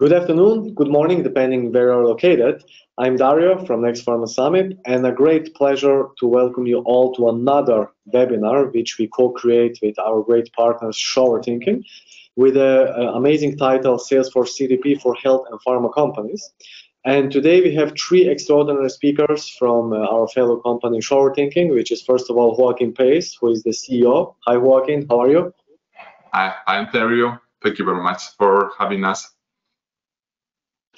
Good afternoon, good morning, depending where you're located. I'm Dario from Next Pharma Summit, and a great pleasure to welcome you all to another webinar, which we co-create with our great partners, Shower Thinking, with an amazing title, Salesforce CDP for Health and Pharma Companies. And today we have three extraordinary speakers from our fellow company, Shower Thinking, which is first of all Joaquin Pace, who is the CEO. Hi, Joaquin, how are you? Hi, I'm Dario. Thank you very much for having us.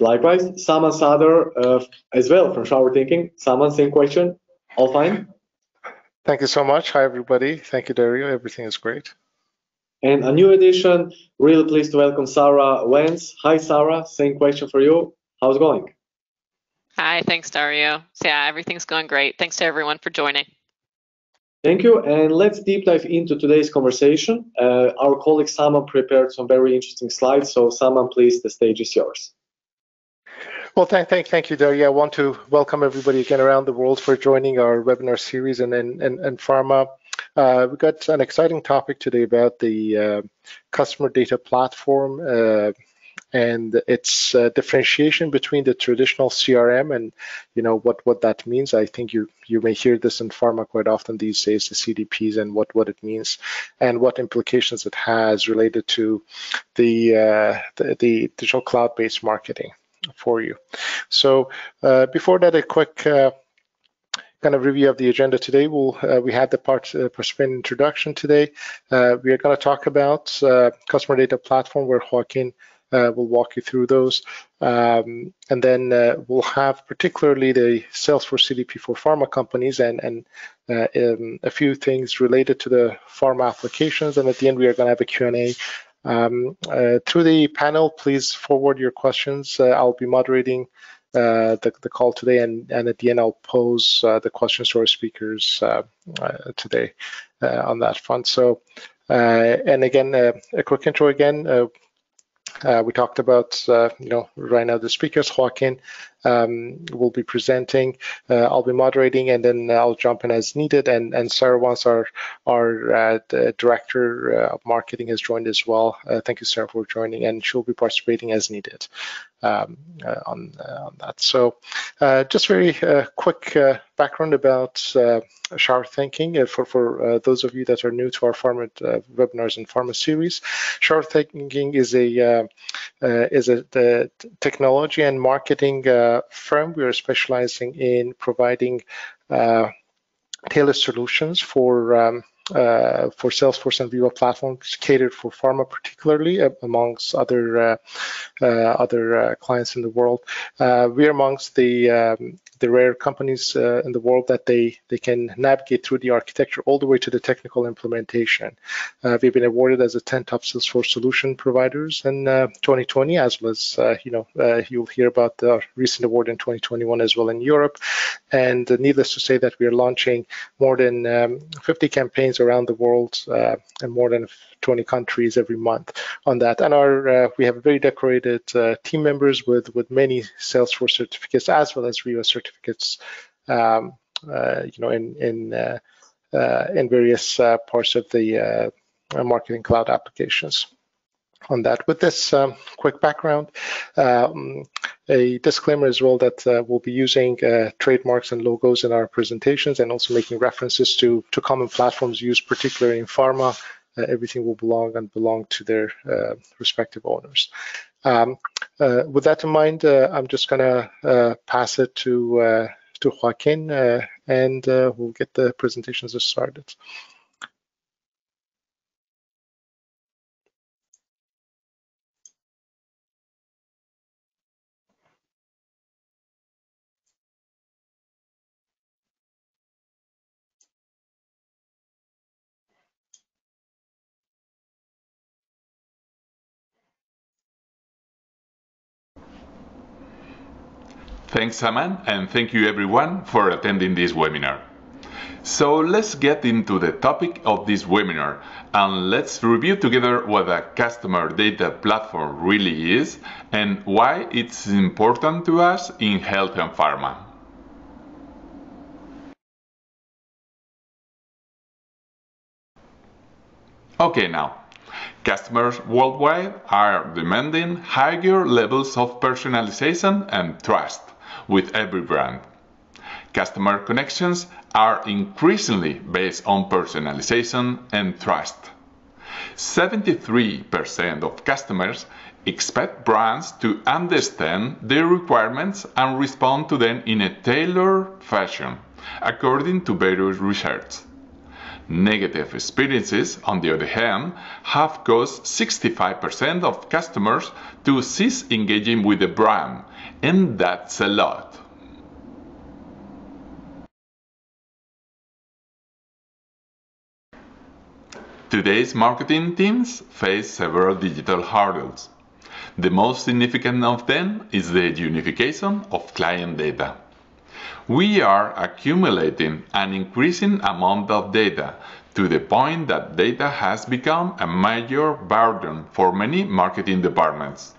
Likewise, Saman Sadar as well from Shower Thinking. Saman, same question. All fine? Thank you so much. Hi, everybody. Thank you, Dario. Everything is great. And a new addition, really pleased to welcome Sarah Wentz. Hi, Sarah. Same question for you. How's it going? Hi, thanks, Dario. So yeah, everything's going great. Thanks to everyone for joining. Thank you, and let's deep dive into today's conversation. Our colleague Saman prepared some very interesting slides, so Saman, please, the stage is yours. Well, thank you, Dario. I want to welcome everybody again around the world for joining our webinar series and pharma. We've got an exciting topic today about the customer data platform and its differentiation between the traditional CRM and what that means. I think you may hear this in pharma quite often these days, the CDPs and what it means and what implications it has related to the digital cloud-based marketing for you. So before that, a quick kind of review of the agenda today. We have the participant introduction today. We are going to talk about customer data platform, where Joaquin will walk you through those. And then we'll have particularly the Salesforce CDP for pharma companies and a few things related to the pharma applications. And at the end, we are going to have a Q&A. Through the panel, please forward your questions. I'll be moderating the call today, and at the end, I'll pose the questions to our speakers today on that front. So, and again, a quick intro again. We talked about, right now the speakers. Joaquin will be presenting. I'll be moderating, and then I'll jump in as needed. And Sarah Wentz, our director of marketing, has joined as well. Thank you, Sarah, for joining, and she'll be participating as needed on that. So just very quick background about Shower Thinking for those of you that are new to our pharma webinars and pharma series. Shower Thinking is a technology and marketing firm. We are specializing in providing tailored solutions for Salesforce and Viva platforms catered for pharma, particularly amongst other clients in the world. We are amongst the rare companies in the world that they can navigate through the architecture all the way to the technical implementation. We've been awarded as a 10 top Salesforce solution providers in 2020, as well as you'll hear about the recent award in 2021 as well in Europe. And needless to say that we are launching more than 50 campaigns around the world in more than 20 countries every month on that. And we have very decorated team members with many Salesforce certificates as well as Viva certificates, in various parts of the marketing cloud applications. On that, with this quick background, a disclaimer as well that we'll be using trademarks and logos in our presentations, and also making references to common platforms used particularly in pharma. Everything will belong to their respective owners. With that in mind, I'm just going to pass it to Joaquin, and we'll get the presentations started. Thanks, Saman, and thank you everyone for attending this webinar. So let's get into the topic of this webinar, and let's review together what a customer data platform really is and why it's important to us in health and pharma. Okay, now, Customers worldwide are demanding higher levels of personalization and trust with every brand. Customer connections are increasingly based on personalization and trust. 73% of customers expect brands to understand their requirements and respond to them in a tailored fashion, according to various research. Negative experiences, on the other hand, have caused 65% of customers to cease engaging with the brand, and that's a lot. Today's marketing teams face several digital hurdles. The most significant of them is the unification of client data. We are accumulating an increasing amount of data to the point that data has become a major burden for many marketing departments.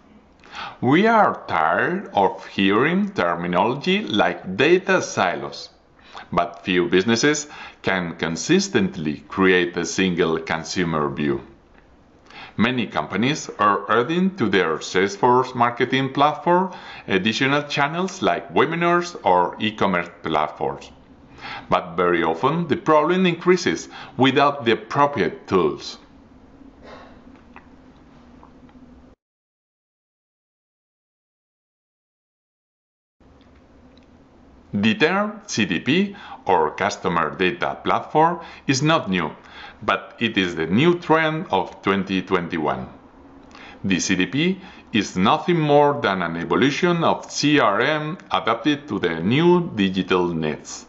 We are tired of hearing terminology like data silos, but few businesses can consistently create a single consumer view. Many companies are adding to their Salesforce marketing platform additional channels like webinars or e-commerce platforms. But very often the problem increases without the appropriate tools. The term CDP, or Customer Data Platform, is not new, but it is the new trend of 2021. The CDP is nothing more than an evolution of CRM adapted to the new digital needs.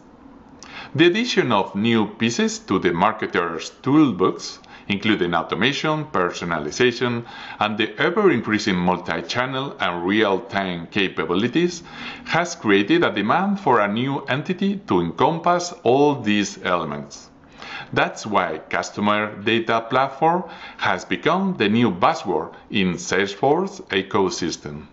The addition of new pieces to the marketer's toolbox, including automation, personalization, and the ever-increasing multi-channel and real-time capabilities, has created a demand for a new entity to encompass all these elements. That's why Customer Data Platform has become the new buzzword in Salesforce ecosystem.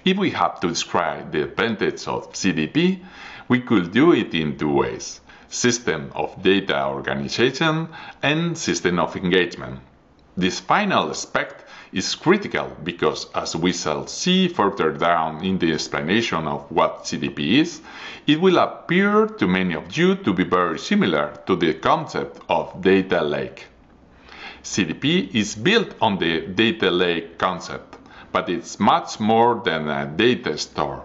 If we have to describe the advantage of CDP, we could do it in two ways: system of data organization and system of engagement. This final aspect is critical because, as we shall see further down in the explanation of what CDP is, it will appear to many of you to be very similar to the concept of data lake. CDP is built on the data lake concept, but it's much more than a data store.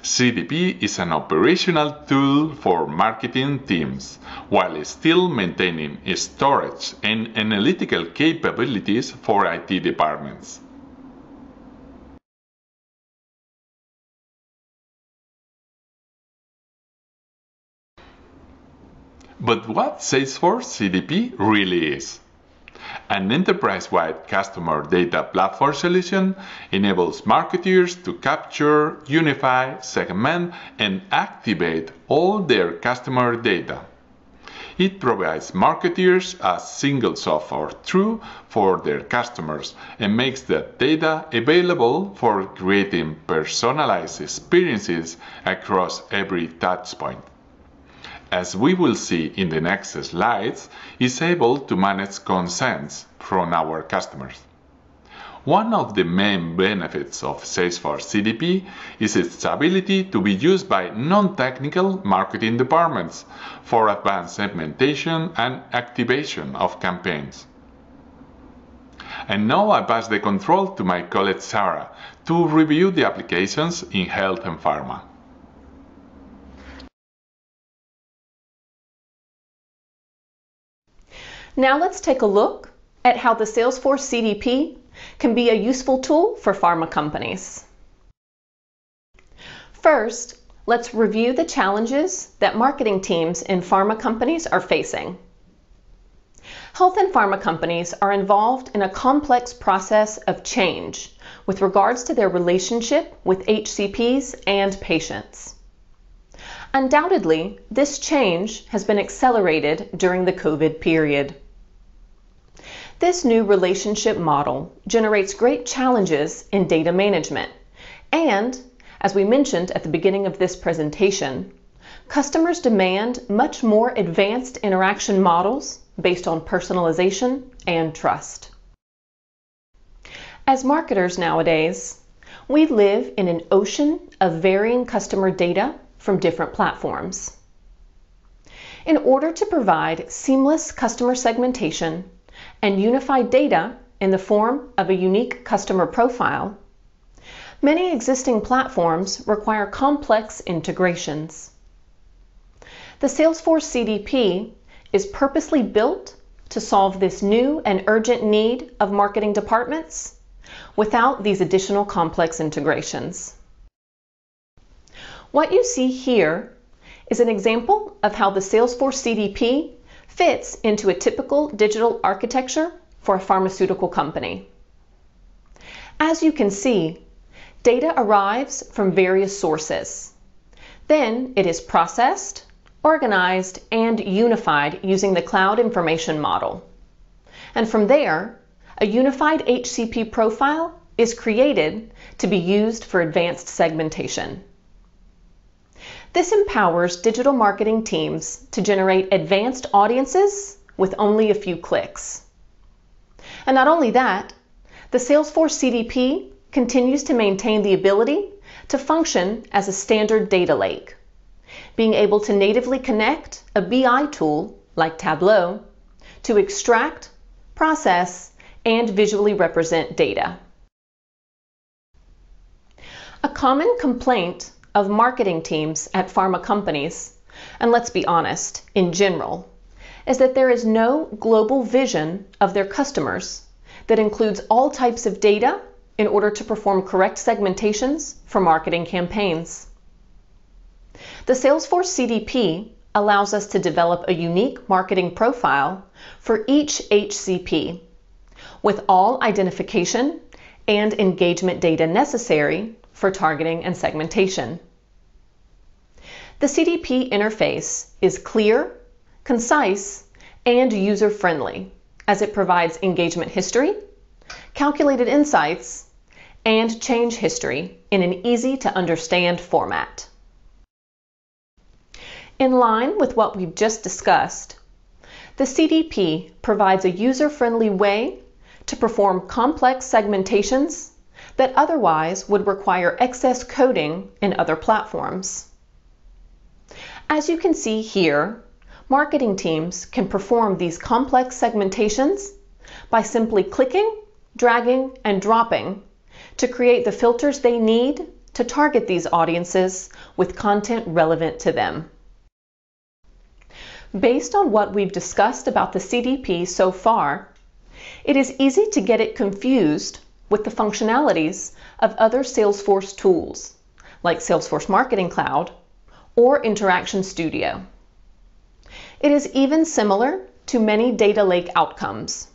CDP is an operational tool for marketing teams, while still maintaining storage and analytical capabilities for IT departments. But what Salesforce CDP really is? An enterprise-wide customer data platform solution enables marketers to capture, unify, segment, and activate all their customer data. It provides marketers a single source of truth for their customers and makes that data available for creating personalized experiences across every touchpoint. As we will see in the next slides, is able to manage consents from our customers. One of the main benefits of Salesforce CDP is its ability to be used by non-technical marketing departments for advanced segmentation and activation of campaigns. And now I pass the control to my colleague Sarah to review the applications in Health and Pharma. Now let's take a look at how the Salesforce CDP can be a useful tool for pharma companies. First, let's review the challenges that marketing teams in pharma companies are facing. Health and pharma companies are involved in a complex process of change with regards to their relationship with HCPs and patients. Undoubtedly, this change has been accelerated during the COVID period. This new relationship model generates great challenges in data management and, As we mentioned at the beginning of this presentation, customers demand much more advanced interaction models based on personalization and trust. As marketers nowadays, we live in an ocean of varying customer data from different platforms. In order to provide seamless customer segmentation and unified data in the form of a unique customer profile, many existing platforms require complex integrations. The Salesforce CDP is purposely built to solve this new and urgent need of marketing departments without these additional complex integrations. What you see here is an example of how the Salesforce CDP fits into a typical digital architecture for a pharmaceutical company. As you can see, data arrives from various sources. Then it is processed, organized, and unified using the cloud information model. And from there, a unified HCP profile is created to be used for advanced segmentation. This empowers digital marketing teams to generate advanced audiences with only a few clicks. And not only that, the Salesforce CDP continues to maintain the ability to function as a standard data lake, being able to natively connect a BI tool like Tableau to extract, process, and visually represent data. A common complaint of marketing teams at pharma companies, and let's be honest, in general, is that there is no global vision of their customers that includes all types of data in order to perform correct segmentations for marketing campaigns. The Salesforce CDP allows us to develop a unique marketing profile for each HCP, with all identification and engagement data necessary for targeting and segmentation. The CDP interface is clear, concise, and user-friendly, as it provides engagement history, calculated insights, and change history in an easy-to-understand format. In line with what we've just discussed, the CDP provides a user-friendly way to perform complex segmentations that otherwise would require excess coding in other platforms. As you can see here, marketing teams can perform these complex segmentations by simply clicking, dragging, and dropping to create the filters they need to target these audiences with content relevant to them. Based on what we've discussed about the CDP so far, it is easy to get it confused with the functionalities of other Salesforce tools, like Salesforce Marketing Cloud or Interaction Studio. It is even similar to many data lake outcomes.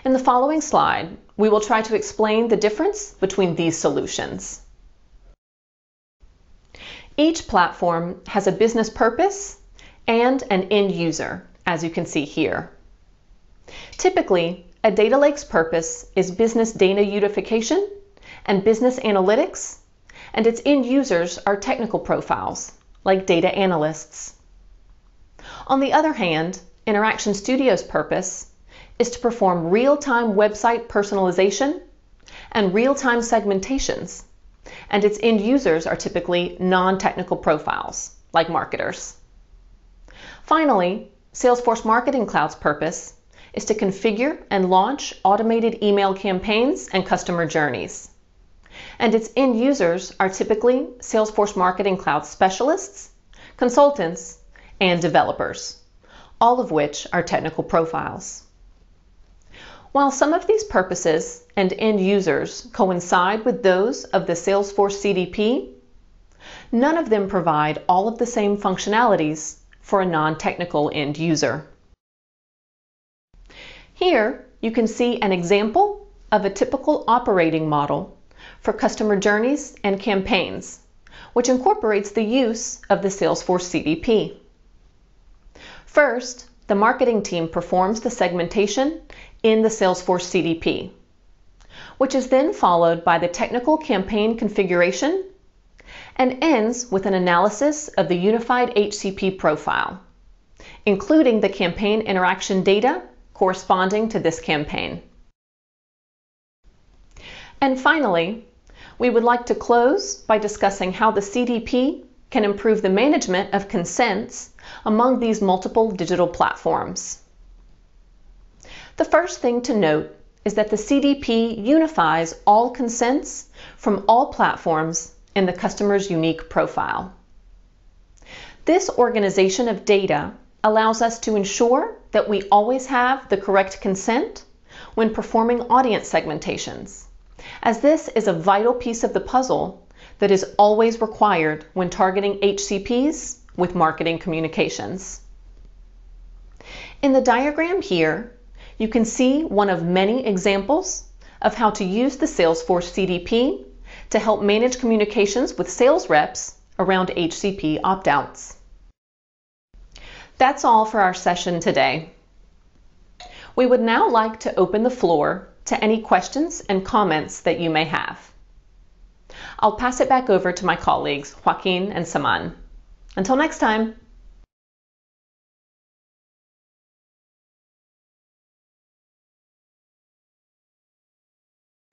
In the following slide, we will try to explain the difference between these solutions. Each platform has a business purpose and an end user, as you can see here. Typically, a data lake's purpose is business data unification and business analytics, and its end users are technical profiles, like data analysts. On the other hand, Interaction Studio's purpose is to perform real-time website personalization and real-time segmentations, and its end users are typically non-technical profiles, like marketers. Finally, Salesforce Marketing Cloud's purpose is to configure and launch automated email campaigns and customer journeys. And its end users are typically Salesforce Marketing Cloud specialists, consultants, and developers, all of which are technical profiles. While some of these purposes and end users coincide with those of the Salesforce CDP, none of them provide all of the same functionalities for a non-technical end user. Here, you can see an example of a typical operating model for customer journeys and campaigns, which incorporates the use of the Salesforce CDP. First, the marketing team performs the segmentation in the Salesforce CDP, which is then followed by the technical campaign configuration and ends with an analysis of the unified HCP profile, including the campaign interaction data corresponding to this campaign. And finally, we would like to close by discussing how the CDP can improve the management of consents among these multiple digital platforms. The first thing to note is that the CDP unifies all consents from all platforms in the customer's unique profile. This organization of data allows us to ensure that we always have the correct consent when performing audience segmentations, as this is a vital piece of the puzzle that is always required when targeting HCPs with marketing communications. In the diagram here, you can see one of many examples of how to use the Salesforce CDP to help manage communications with sales reps around HCP opt-outs. That's all for our session today. We would now like to open the floor to any questions and comments that you may have. I'll pass it back over to my colleagues, Joaquin and Saman. Until next time.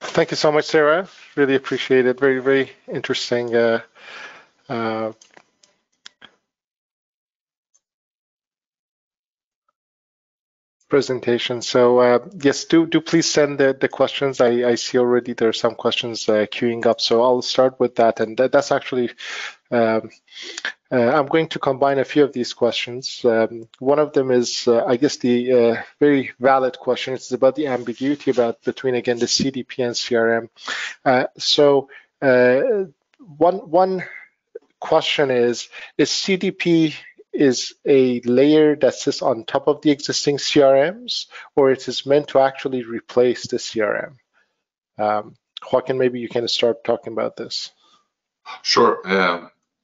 Thank you so much, Sarah. Really appreciate it. Very, very interesting presentation. So yes, do please send the questions. I see already there are some questions queuing up. So I'll start with that. And that's actually, I'm going to combine a few of these questions. One of them is, I guess, the very valid question. It's about the ambiguity between, again, the CDP and CRM. So one question is CDP is a layer that sits on top of the existing CRMs, or it is meant to actually replace the CRM? Joaquin, maybe you can start talking about this. Sure.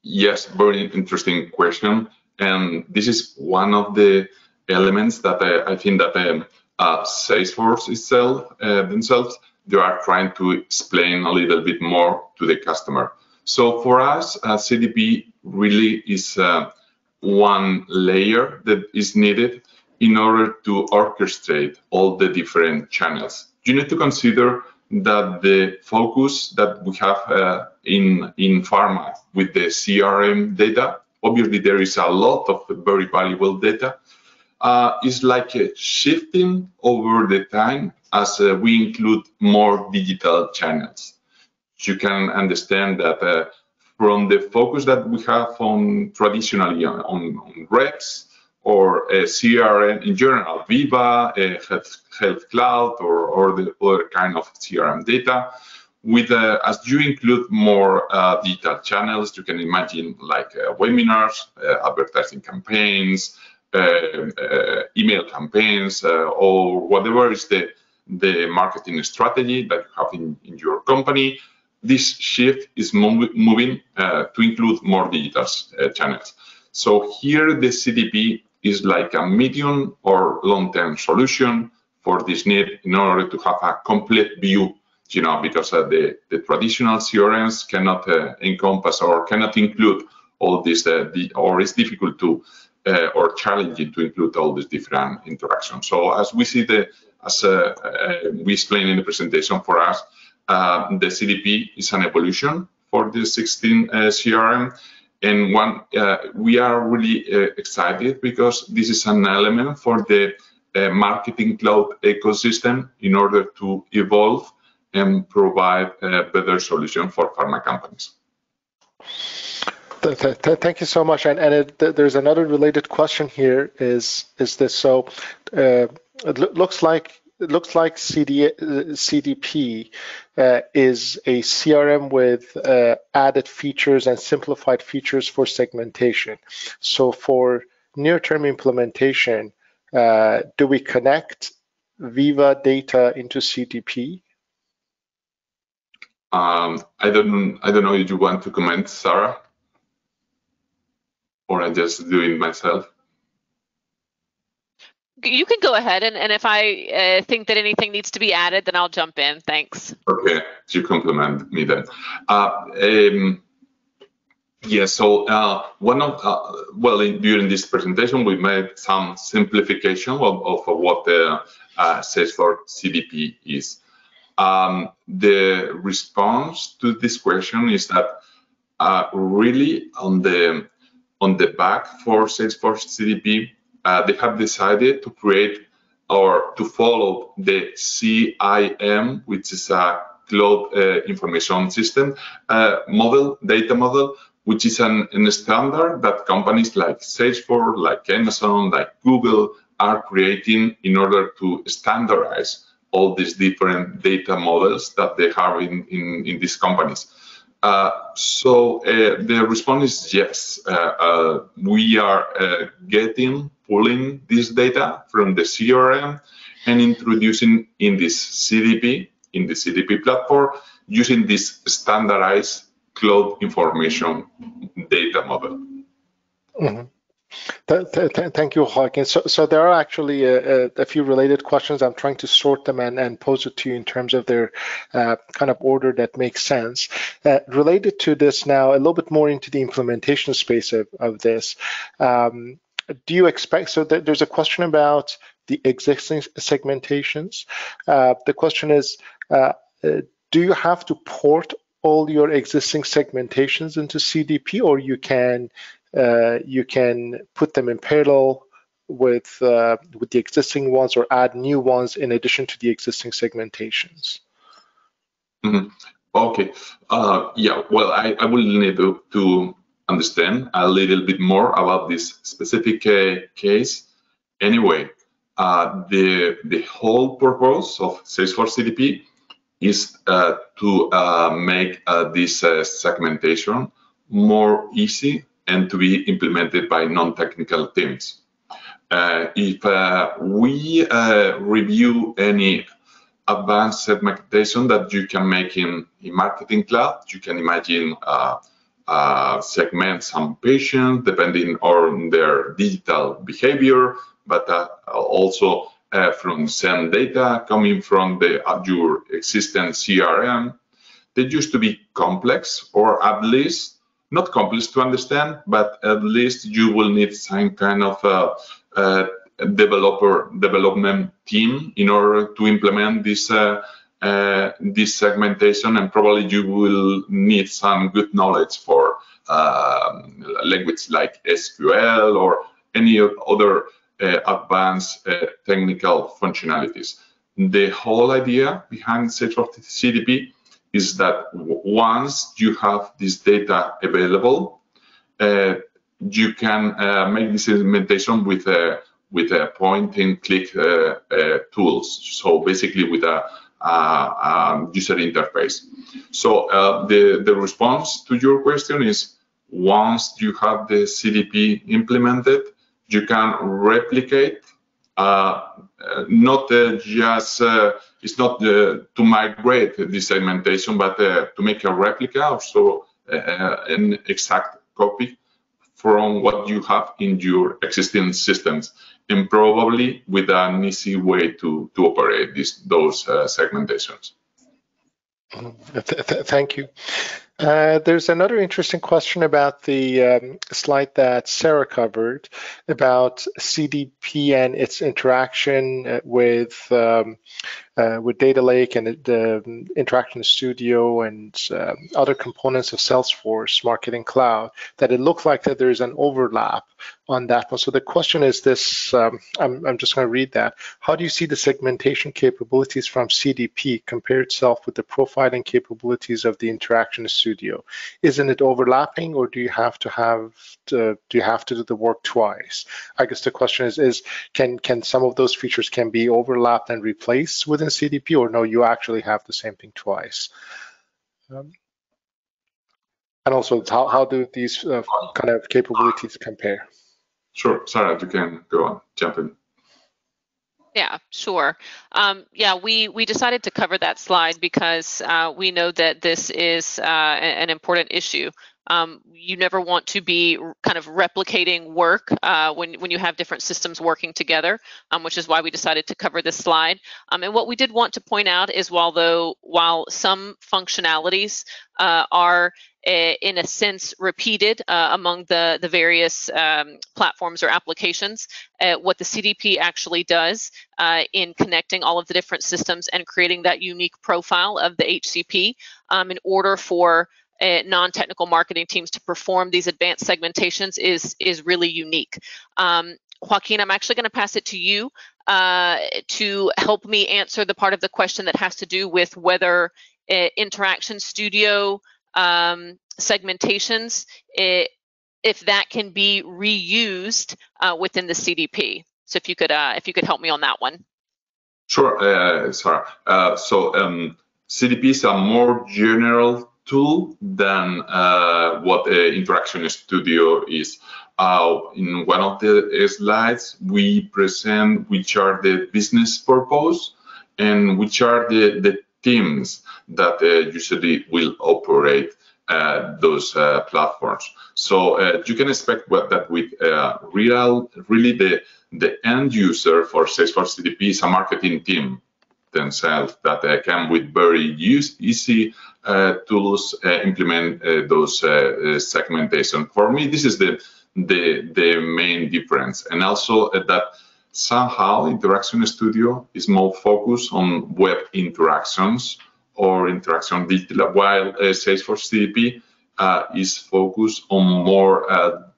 Yes, very interesting question. And this is one of the elements that I think that Salesforce itself, themselves, they are trying to explain a little bit more to the customer. So for us, CDP really is one layer that is needed in order to orchestrate all the different channels. You need to consider that the focus that we have in pharma with the CRM data, obviously there is a lot of very valuable data, is like shifting over the time as we include more digital channels. You can understand that from the focus that we have on traditionally on reps or CRM in general, Viva, Health Cloud, or the other kind of CRM data, with as you include more digital channels, you can imagine like webinars, advertising campaigns, email campaigns, or whatever is the marketing strategy that you have in your company. This shift is moving to include more digital channels. So here the CDP is like a medium or long-term solution for this need in order to have a complete view, you know, because the traditional CRMs cannot encompass or cannot include all this, or it's difficult to or challenging to include all these different interactions. So as we see as we explained in the presentation, for us, the CDP is an evolution for the 16 CRM, and we are really excited because this is an element for the marketing cloud ecosystem in order to evolve and provide a better solution for pharma companies. Thank you so much. And there's another related question here. Is this so? It looks like CDP is a CRM with added features and simplified features for segmentation. So for near-term implementation, do we connect Viva data into CDP? I don't know if you want to comment, Sarah, or I just do it myself. You can go ahead, and if I think that anything needs to be added, then I'll jump in. Thanks. Okay, you compliment me then. Yes, so during this presentation, we made some simplification of what the Salesforce CDP is. The response to this question is that really on the back for Salesforce CDP, they have decided to create or to follow the CIM, which is a cloud information system data model, which is a standard that companies like Salesforce, like Amazon, like Google are creating in order to standardize all these different data models that they have in these companies. So the response is yes. We are pulling this data from the CRM and introducing in this CDP, in the CDP platform, using this standardized cloud information data model. Mm-hmm. Thank you, Joaquin. So there are actually a few related questions. I'm trying to sort them and pose it to you in terms of their kind of order that makes sense. Related to this now, a little bit more into the implementation space of this. Do you expect, so there's a question about the existing segmentations. The question is, do you have to port all your existing segmentations into CDP, or you can put them in parallel with the existing ones or add new ones in addition to the existing segmentations? Mm-hmm. Okay. Yeah, well, I will need to understand a little bit more about this specific case. Anyway, the whole purpose of Salesforce CDP is to make this segmentation more easy and to be implemented by non-technical teams. If we review any advanced segmentation that you can make in Marketing Cloud, you can imagine segment some patients depending on their digital behavior, but also from send data coming from your existing CRM. They used to be complex, or at least not complex to understand, but at least you will need some kind of development team in order to implement this segmentation, and probably you will need some good knowledge for language like SQL or any other advanced technical functionalities. The whole idea behind Salesforce CDP is that once you have this data available, you can make this implementation with a point-and-click tools. So basically, with a user interface. So the response to your question is: once you have the CDP implemented, you can replicate. Not just it's not to migrate the segmentation, but to make a replica, also an exact copy from what you have in your existing systems, and probably with an easy way to operate those segmentations. Thank you. There's another interesting question about the slide that Sarah covered about CDP and its interaction with Data Lake and the Interaction Studio and other components of Salesforce Marketing Cloud, that it looked like that there's an overlap on that one. So the question is this, I'm just going to read that. How do you see the segmentation capabilities from CDP compare itself with the profiling capabilities of the Interaction Studio? Isn't it overlapping, or do you have to do the work twice? I guess the question is can some of those features can be overlapped and replaced within CDP, or no, you actually have the same thing twice? And also, how do these kind of capabilities compare? Sure, Sarah, you can go on, jump in. Yeah, sure. Yeah, we decided to cover that slide because we know that this is an important issue You never want to be kind of replicating work when you have different systems working together, which is why we decided to cover this slide. And what we did want to point out is while some functionalities are in a sense repeated among the various platforms or applications, what the CDP actually does in connecting all of the different systems and creating that unique profile of the HCP in order for non-technical marketing teams to perform these advanced segmentations is really unique. Joaquin, I'm actually going to pass it to you to help me answer the part of the question that has to do with whether Interaction Studio segmentations, if that can be reused within the CDP. So if you could help me on that one. Sure, Sarah. CDP is a more general tool than what Interaction Studio is. In one of the slides, we present which are the business purpose and which are the teams that usually will operate those platforms. So you can expect that with really the end user for Salesforce CDP is a marketing team themselves that can with very easy tools implement those segmentation. For me, this is the main difference, and also that somehow Interaction Studio is more focused on web interactions or interaction digital, while Salesforce CDP is focused on more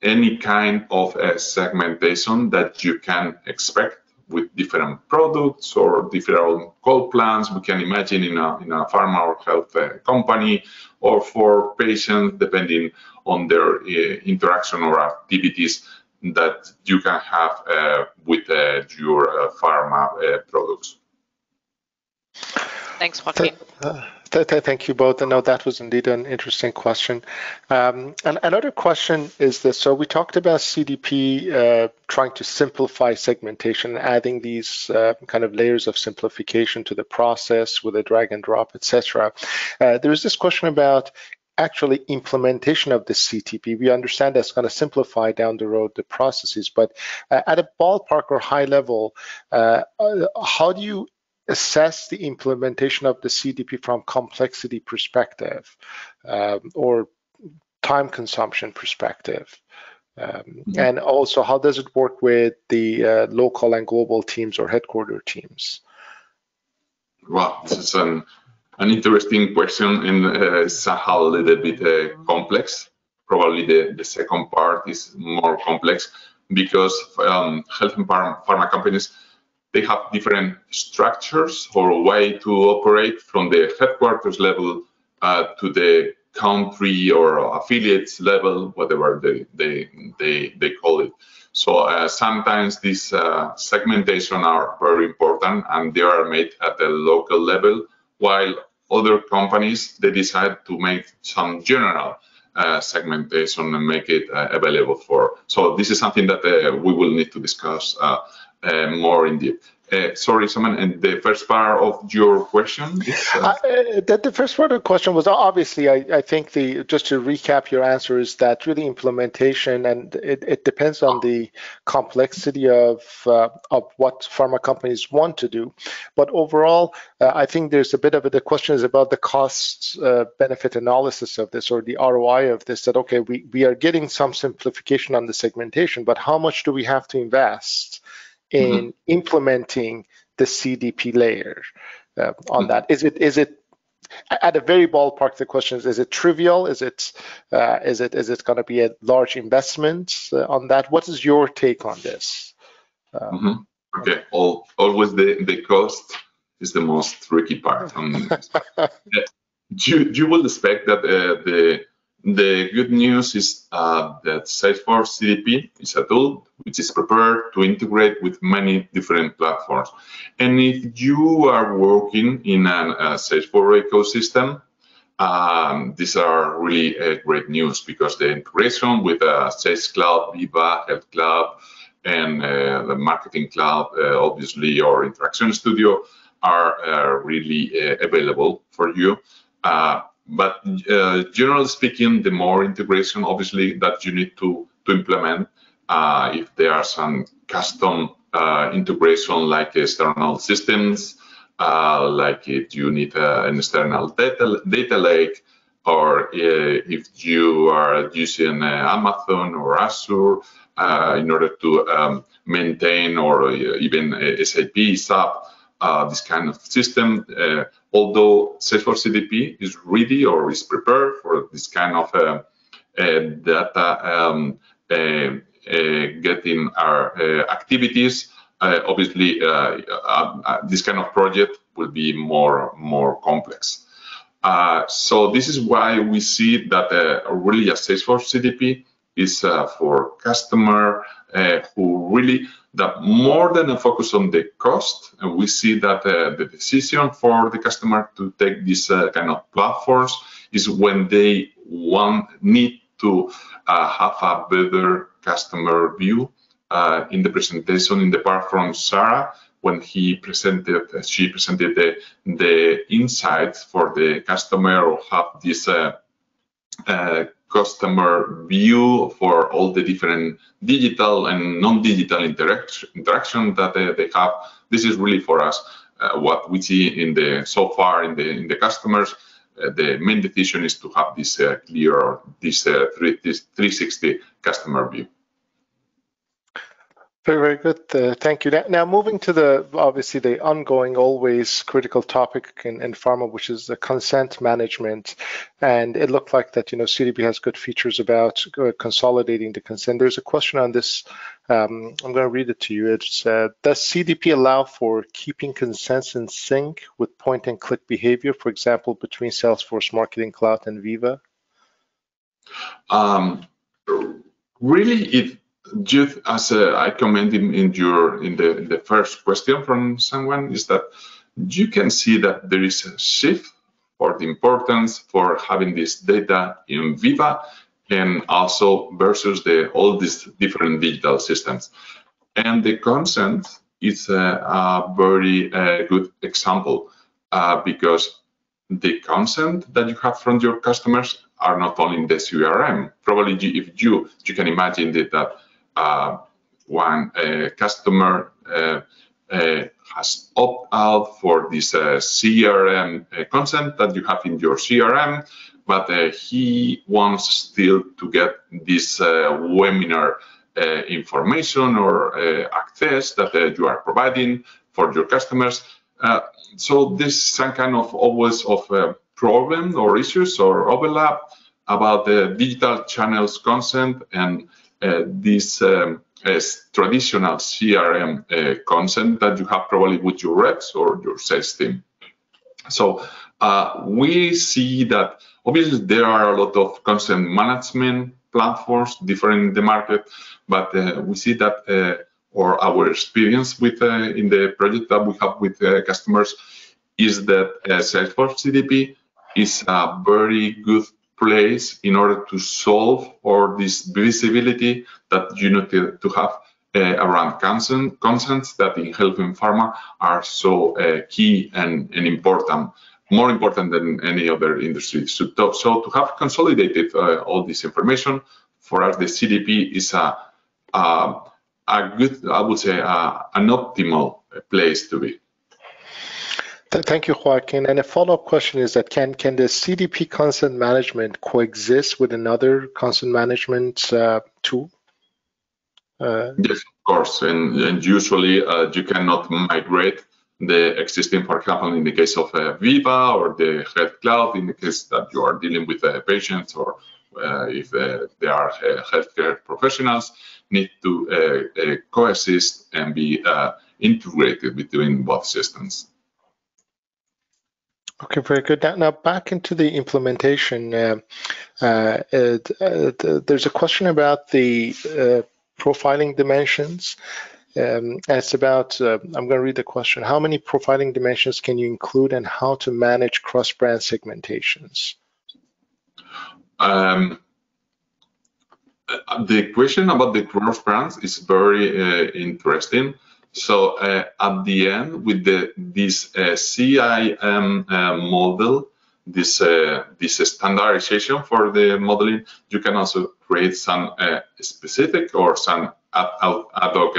any kind of segmentation that you can expect with different products or different call plans. We can imagine in a pharma or health company, or for patients, depending on their interaction or activities that you can have with your pharma products. Thanks, Joaquin. Thank you both. And no, that was indeed an interesting question. And another question is this. So we talked about CDP trying to simplify segmentation, adding these kind of layers of simplification to the process with a drag and drop, etc. There's this question about actually implementation of the CDP. We understand that's going to simplify down the road the processes, but at a ballpark or high level, how do you assess the implementation of the CDP from complexity perspective or time consumption perspective? And also, how does it work with the local and global teams or headquarter teams? Wow, this is an interesting question, and somehow a little bit complex. Probably the second part is more complex because health and pharma companies, they have different structures or way to operate from the headquarters level to the country or affiliates level, whatever they call it. So sometimes these segmentation are very important and they are made at the local level, while other companies, they decide to make some general segmentation and make it available for. So this is something that we will need to discuss more in depth. Sorry, Simon, and the first part of your question is? The first part of the question was obviously, I think just to recap your answer is that really implementation, and it depends on the complexity of what pharma companies want to do. But overall, I think there's a bit of the question is about the cost benefit analysis of this or the ROI of this, that, okay, we are getting some simplification on the segmentation, but how much do we have to invest in implementing the CDP layer on that? Is it at a very ballpark? The question is it trivial? Is it going to be a large investment on that? What is your take on this? Okay, always the cost is the most tricky part. You will expect that the good news is that Salesforce CDP is a tool which is prepared to integrate with many different platforms. And if you are working in a Salesforce ecosystem, these are really great news, because the integration with Sales Cloud, Viva, Health Cloud, and the Marketing Cloud, obviously, or Interaction Studio are really available for you. but generally speaking, the more integration, obviously, that you need to implement, if there are some custom integration like external systems, like if you need an external data lake, or if you are using Amazon or Azure in order to maintain, or even SAP, SAP, this kind of system. Although Salesforce CDP is ready or is prepared for this kind of data getting our activities, obviously this kind of project will be more complex. So this is why we see that really a Salesforce CDP is for customer who really, that more than a focus on the cost, and we see that the decision for the customer to take this kind of platforms is when they need to have a better customer view. In the presentation, in the part from Sarah, when she presented the insights for the customer, or have this customer view for all the different digital and non-digital interaction that they have. This is really for us what we see in the so far in the customers. The main decision is to have this clear, this 360 customer view. Very, very good. Thank you. Now, moving to the obviously the ongoing, always critical topic in pharma, which is the consent management. And it looked like that, CDP has good features about consolidating the consent. There's a question on this. I'm going to read it to you. It's, does CDP allow for keeping consents in sync with point-and-click behavior, for example, between Salesforce Marketing Cloud and Viva? Really, just as I commented in the first question from someone, is that you can see that there is a shift for the importance for having this data in Viva, and also versus all these different digital systems. And the consent is a very good example, because the consent that you have from your customers are not only in the CRM. Probably if you can imagine that one customer has opted out for this CRM consent that you have in your CRM, but he wants still to get this webinar information or access that you are providing for your customers. So this is some kind of always of problem or issues or overlap about the digital channels consent and this traditional CRM consent that you have probably with your reps or your sales team. So we see that obviously there are a lot of consent management platforms different in the market, but we see that or our experience with in the project that we have with customers is that Salesforce CDP is a very good place in order to solve or this visibility that you need to have around consents that in health and pharma are so key and important, more important than any other industry. So to have consolidated all this information, for us the CDP is a good, I would say, an optimal place to be. Thank you, Joaquin. And a follow-up question is that can the CDP consent management coexist with another consent management tool? Yes, of course. And usually you cannot migrate the existing, for example, in the case of Viva or the Health Cloud, in the case that you are dealing with patients or if they are healthcare professionals, need to coexist and be integrated between both systems. Okay, very good. Now back into the implementation. There's a question about the profiling dimensions. And it's about, I'm going to read the question. How many profiling dimensions can you include and how to manage cross-brand segmentations? The question about the cross-brands is very interesting. So at the end, with this CIM model, this standardization for the modeling, you can also create some specific or some ad hoc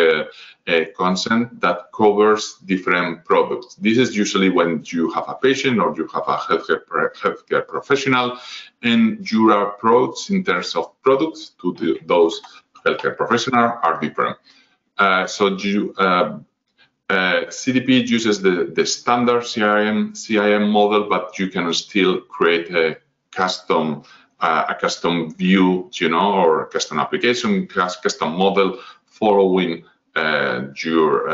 consent that covers different products. This is usually when you have a patient or you have a healthcare professional, and your approach in terms of products to those healthcare professionals are different. CDP uses the standard CIM model, but you can still create a custom view, or custom application, custom model following your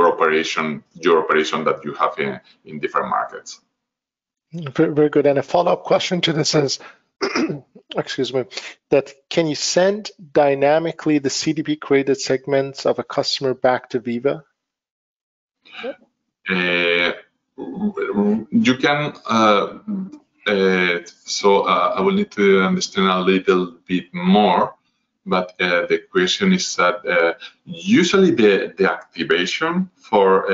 operation that you have in different markets. Very, very good. And a follow-up question to this is, excuse me, that can you send dynamically the CDP created segments of a customer back to Veeva? You can. I will need to understand a little bit more. But the question is that usually the activation for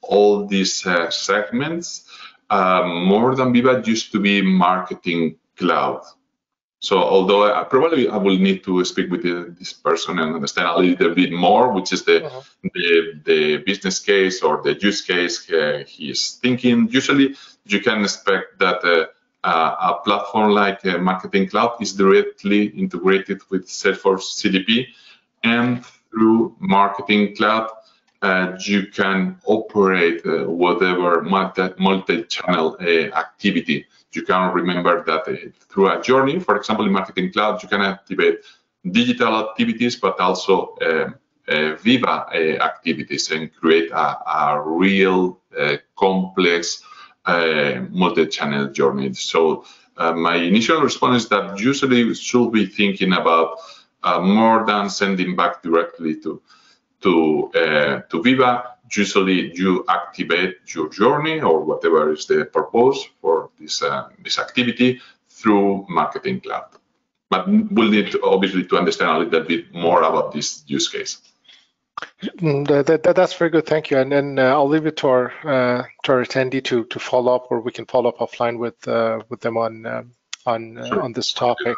all these segments, more than Veeva, used to be Marketing Cloud. So although probably I will need to speak with this person and understand a little bit more, which is the business case or the use case he is thinking. Usually you can expect that a platform like Marketing Cloud is directly integrated with Salesforce CDP, and through Marketing Cloud you can operate whatever multi-channel activity. You can remember that through a journey, for example, in Marketing Cloud, you can activate digital activities, but also Veeva activities, and create a real complex multi-channel journey. So my initial response is that usually we should be thinking about more than sending back directly to Veeva. Usually you activate your journey or whatever is the purpose for this activity through Marketing Cloud. But we'll need obviously to understand a little bit more about this use case. That's very good, thank you. And then I'll leave it to our attendee to follow up, or we can follow up offline with them on this topic.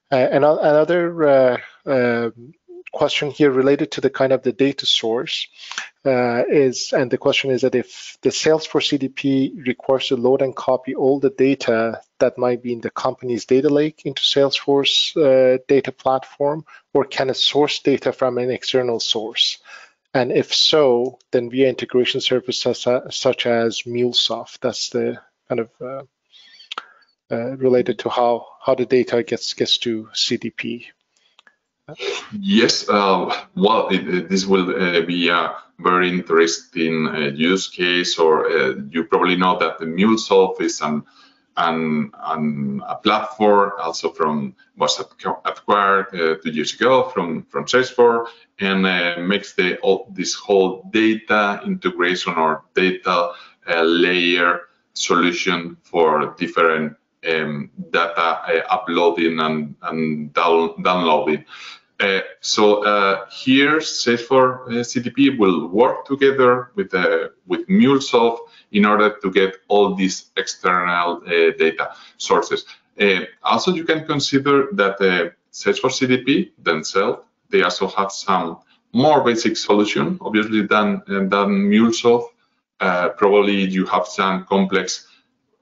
Another question here related to the kind of the data source and the question is that if the Salesforce CDP requires to load and copy all the data that might be in the company's data lake into Salesforce data platform, or can it source data from an external source? And if so, then via integration services such as MuleSoft. That's the kind of related to how the data gets to CDP. Yes, this will be a very interesting use case, or you probably know that the MuleSoft is a platform also was acquired 2 years ago from Salesforce, and makes this whole data integration or data layer solution for different data uploading and downloading. Here Salesforce CDP will work together with MuleSoft in order to get all these external data sources. Also, you can consider that Salesforce CDP themselves, they also have some more basic solution, obviously, than MuleSoft. Probably you have some complex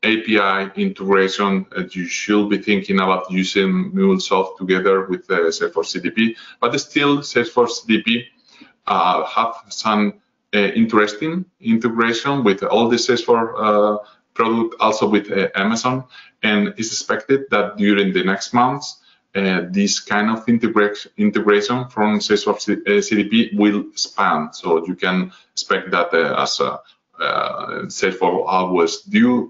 API integration that you should be thinking about using MuleSoft together with Salesforce CDP, but still Salesforce CDP have some interesting integration with all the Salesforce product, also with Amazon, and it's expected that during the next months this kind of integration from Salesforce CDP will expand. So you can expect that as Salesforce always do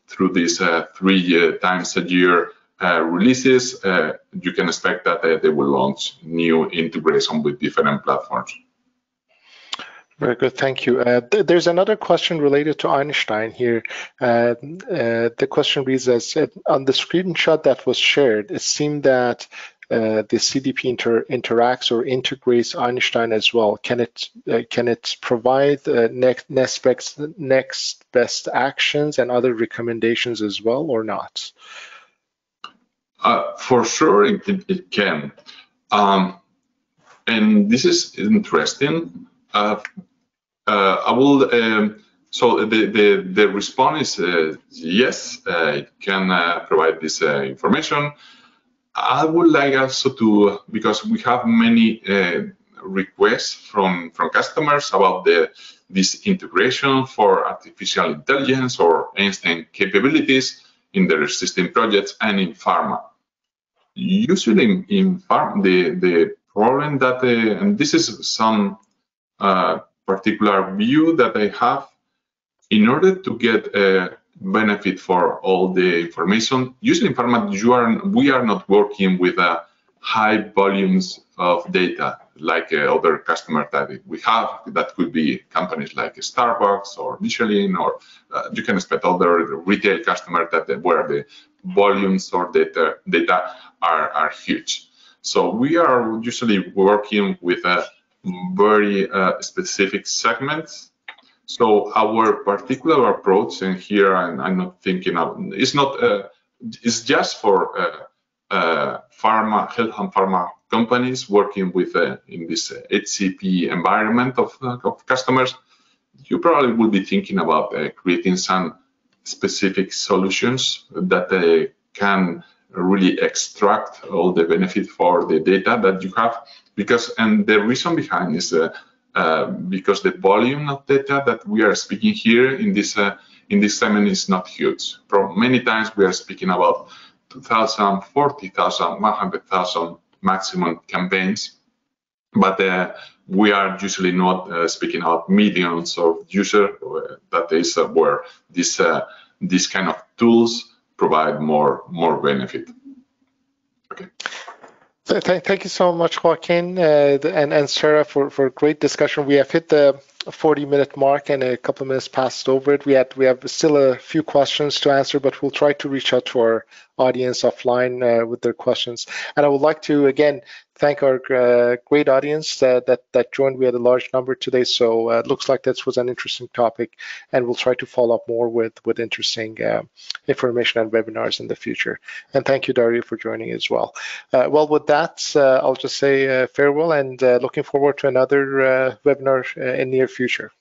through these 3 times a year releases, you can expect that they will launch new integration with different platforms. Very good, thank you. There's another question related to Einstein here. The question reads as, on the screenshot that was shared, it seemed that the CDP interacts or integrates Einstein as well? Can it provide next best actions and other recommendations as well, or not? For sure, it can. And this is interesting. I will. So the response is yes, it can provide this information. I would like also to, because we have many requests from customers about this integration for artificial intelligence or Einstein capabilities in their existing projects and in pharma. Usually in pharma, the problem that, and this is some particular view that I have, in order to get a benefit for all the information, usually in pharma, we are not working with high volumes of data like other customers that we have. That could be companies like Starbucks or Michelin, or you can expect other retail customers where the volumes or data are huge. So we are usually working with very specific segments. So our particular approach, and here I'm not thinking of, it's just for pharma, health and pharma companies working with in this HCP environment of customers. You probably will be thinking about creating some specific solutions that can really extract all the benefit for the data that you have, and the reason behind is because the volume of data that we are speaking here in this segment is not huge. Many times we are speaking about 2,000, 40,000, 100,000 maximum campaigns, but we are usually not speaking about millions of users. That is where this kind of tools provide more benefit. Okay. Thank you so much, Joaquin and Sarah, for a great discussion. We have hit the 40-minute mark and a couple of minutes passed over it. We have still a few questions to answer, but we'll try to reach out to our audience offline with their questions. And I would like to again thank our great audience that joined. We had a large number today, so it looks like this was an interesting topic, and we'll try to follow up more with interesting information and webinars in the future. And thank you, Dario, for joining as well. Well, with that, I'll just say farewell and looking forward to another webinar in near future.